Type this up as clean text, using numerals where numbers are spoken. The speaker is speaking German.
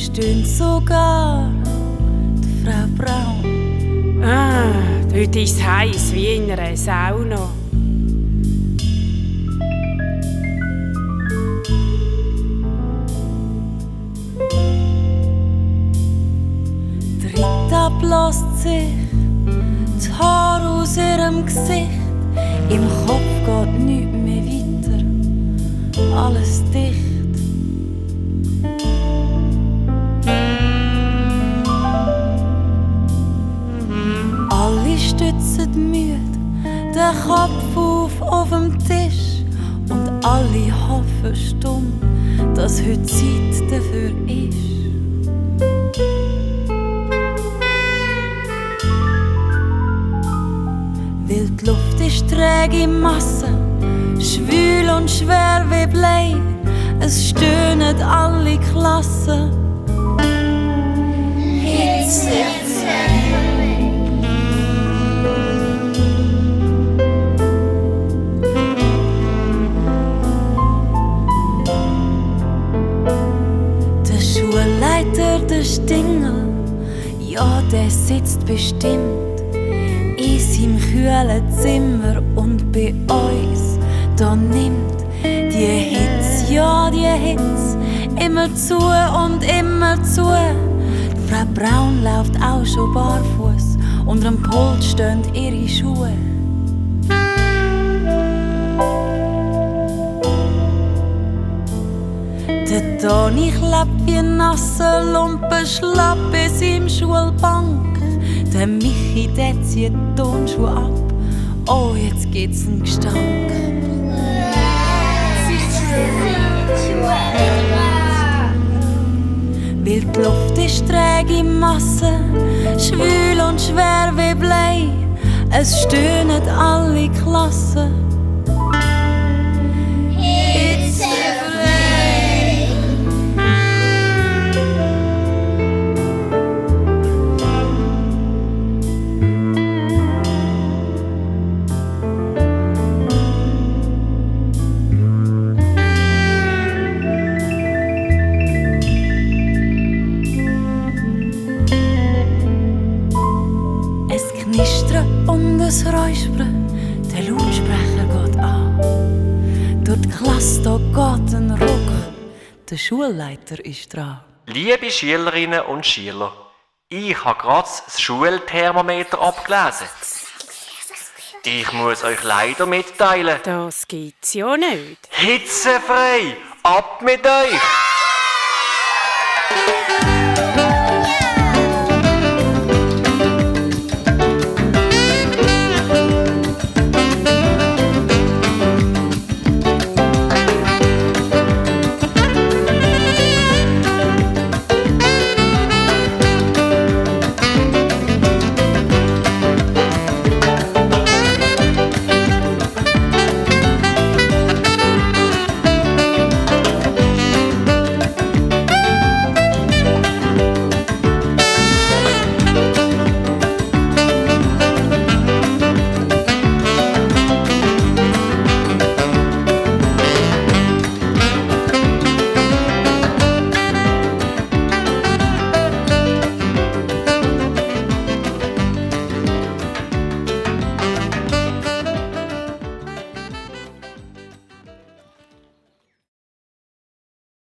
stöhnt sogar die Frau Braun. Dort ist es heiß wie in einer Sauna. Die Rita bläst sich die Haare aus ihrem Gesicht. Im Kopf geht nichts mehr weiter, alles dicht. Alle stützen müde den Kopf auf dem Tisch und alle hoffen stumm, dass heute Zeit dafür ist. Weil die Luft ist träge Masse, schwül und schwer wie Blei. Es stöhnen alle Klassen. Der Schulleiter, der Stingel, ja, der sitzt bestimmt in seinem kühlen Zimmer und bei uns, da nimmt die Hitze, ja die Hitze, immer zu und immer zu. Die Frau Braun läuft auch schon barfuß, unter dem Pult stehen ihre Schuhe. Der Toni klebt wie ein nasser Lumpen schlapp in seinem Schulbank. Der Michi, der zieht die Turnschuhe ab. Oh, jetzt gibt's einen Gestank. Weil die Luft ist träge Masse, schwül und schwer wie Blei. Es stöhnen alle Klassen. Und es räuspern, der Lautsprecher geht an. Durch die Klasse da geht ein Ruck, der Schulleiter ist dran. Liebe Schülerinnen und Schüler, ich habe gerade das Schulthermometer abgelesen. Ich muss euch leider mitteilen. Das gibt's ja nicht. Hitzefrei! Ab mit euch!